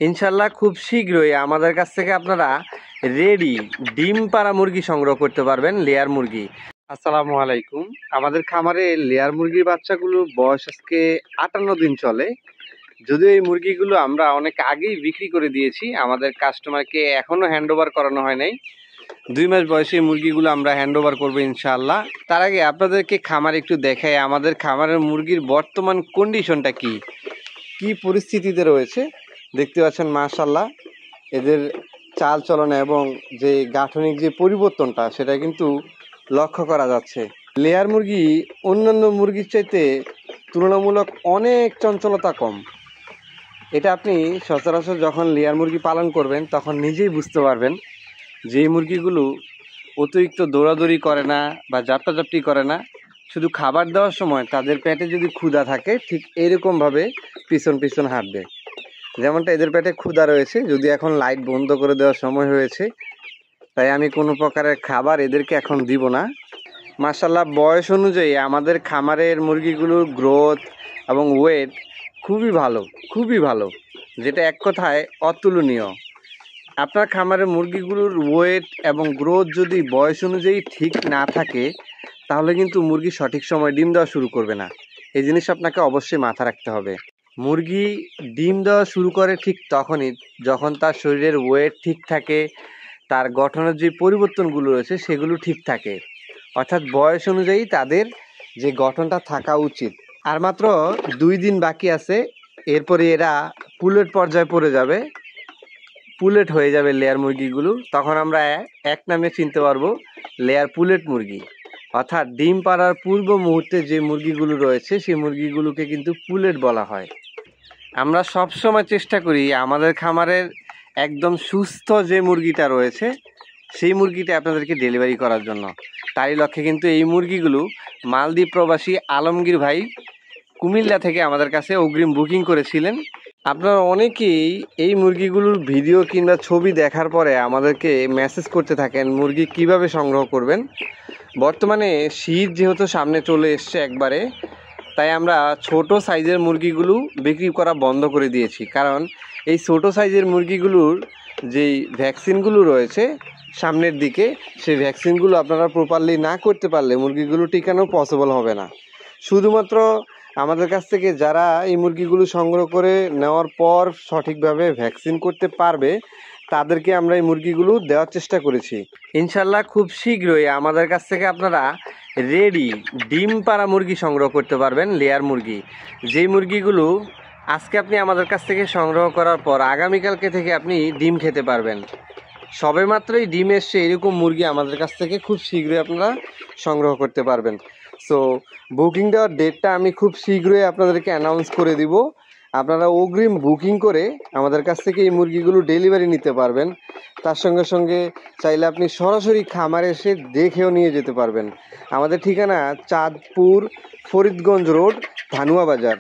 ইনশাল্লাহ খুব শীঘ্রই আমাদের কাছ থেকে আপনারা রেডি ডিম পাড়া মুরগি সংগ্রহ করতে পারবেন, লেয়ার মুরগি। আসসালামু আলাইকুম। আমাদের খামারে লেয়ার মুরগির বাচ্চাগুলোর বয়স আজকে 58 দিন চলে। যদিও এই মুরগিগুলো আমরা অনেক আগেই বিক্রি করে দিয়েছি, আমাদের কাস্টমারকে এখনো হ্যান্ড ওভার করানো হয় নাই। 2 মাস বয়সী মুরগিগুলো আমরা হ্যান্ড ওভার করবো ইনশাআল্লাহ। তার আগে আপনাদেরকে খামার একটু দেখাই, আমাদের খামারের মুরগির বর্তমান কন্ডিশনটা কি পরিস্থিতিতে রয়েছে। দেখতে পাচ্ছেন মাশাআল্লাহ এদের চাল চলন এবং যে গাঠনিক যে পরিবর্তনটা সেটা কিন্তু লক্ষ্য করা যাচ্ছে। লেয়ার মুরগি অন্যান্য মুরগির চাইতে তুলনামূলক অনেক চঞ্চলতা কম। এটা আপনি সচরাচর যখন লেয়ার মুরগি পালন করবেন তখন নিজেই বুঝতে পারবেন যে এই মুরগিগুলো অতিরিক্ত দৌড়াদৌড়ি করে না বা জাপটাজাপটি করে না। শুধু খাবার দেওয়ার সময় তাদের পেটে যদি ক্ষুধা থাকে ঠিক এরকমভাবে পিছন পিছন হাঁটবে, যেমনটা এদের পেটে ক্ষুধা রয়েছে। যদি এখন লাইট বন্ধ করে দেওয়ার সময় হয়েছে, তাই আমি কোনো প্রকারের খাবার এদেরকে এখন দিব না। মাশাআল্লাহ বয়স অনুযায়ী আমাদের খামারের মুরগিগুলোর গ্রোথ এবং ওয়েট খুবই ভালো, যেটা এক কথায় অতুলনীয়। আপনার খামারের মুরগিগুলোর ওয়েট এবং গ্রোথ যদি বয়স অনুযায়ী ঠিক না থাকে তাহলে কিন্তু মুরগি সঠিক সময় ডিম দেওয়া শুরু করবে না। এই জিনিস আপনাকে অবশ্যই মাথা রাখতে হবে। মুরগি ডিম দেওয়া শুরু করে ঠিক তখনই যখন তার শরীরের ওয়েট ঠিক থাকে, তার গঠনের যে পরিবর্তনগুলো রয়েছে সেগুলো ঠিক থাকে, অর্থাৎ বয়স অনুযায়ী তাদের যে গঠনটা থাকা উচিত। আর মাত্র 2 দিন বাকি আছে, এরপরে এরা পুলেট পর্যায়ে পড়ে যাবে, পুলেট হয়ে যাবে লেয়ার মুরগিগুলো। তখন আমরা এক নামে চিনতে পারবো লেয়ার পুলেট মুরগি। অর্থাৎ ডিম পাড়ার পূর্ব মুহূর্তে যে মুরগিগুলো রয়েছে সেই মুরগিগুলোকে কিন্তু পুলেট বলা হয়। আমরা সবসময় চেষ্টা করি আমাদের খামারের একদম সুস্থ যে মুরগিটা রয়েছে সেই মুরগিটা আপনাদেরকে ডেলিভারি করার জন্য। তারই লক্ষ্যে কিন্তু এই মুরগিগুলো মালদ্বীপ প্রবাসী আলমগীর ভাই কুমিল্লা থেকে আমাদের কাছে অগ্রিম বুকিং করেছিলেন। আপনারা অনেকেই এই মুরগিগুলোর ভিডিও কিংবা ছবি দেখার পরে আমাদেরকে মেসেজ করতে থাকেন মুরগি কিভাবে সংগ্রহ করবেন। বর্তমানে শীত যেহেতু সামনে চলে এসছে একবারে, তাই আমরা ছোট সাইজের মুরগিগুলো বিক্রি করা বন্ধ করে দিয়েছি। কারণ এই ছোট সাইজের মুরগিগুলোর যেই ভ্যাকসিনগুলো রয়েছে সামনের দিকে, সেই ভ্যাকসিনগুলো আপনারা প্রপারলি না করতে পারলে মুরগিগুলো টিকানো পসিবল হবে না। শুধুমাত্র আমাদের কাছ থেকে যারা এই মুরগিগুলো সংগ্রহ করে নেওয়ার পর সঠিকভাবে ভ্যাকসিন করতে পারবে তাদেরকে আমরা এই মুরগিগুলো দেওয়ার চেষ্টা করেছি। ইনশাল্লাহ খুব শীঘ্রই আমাদের কাছ থেকে আপনারা রেডি ডিম পাড়া মুরগি সংগ্রহ করতে পারবেন, লেয়ার মুরগি। যেই মুরগিগুলো আজকে আপনি আমাদের কাছ থেকে সংগ্রহ করার পর আগামীকালকে থেকে আপনি ডিম খেতে পারবেন। সবে মাত্রই ডিম এসছে এরকম মুরগি আমাদের কাছ থেকে খুব শীঘ্রই আপনারা সংগ্রহ করতে পারবেন। সো বুকিং দেওয়ার ডেটটা আমি খুব শীঘ্রই আপনাদেরকে অ্যানাউন্স করে দিব। আপনারা অগ্রিম বুকিং করে আমাদের কাছ থেকে এই মুরগিগুলো ডেলিভারি নিতে পারবেন। তার সঙ্গে সঙ্গে চাইলে আপনি সরাসরি খামারে এসে দেখেও নিয়ে যেতে পারবেন। আমাদের ঠিকানা চাঁদপুর ফরিদগঞ্জ রোড, ধানুয়া বাজার।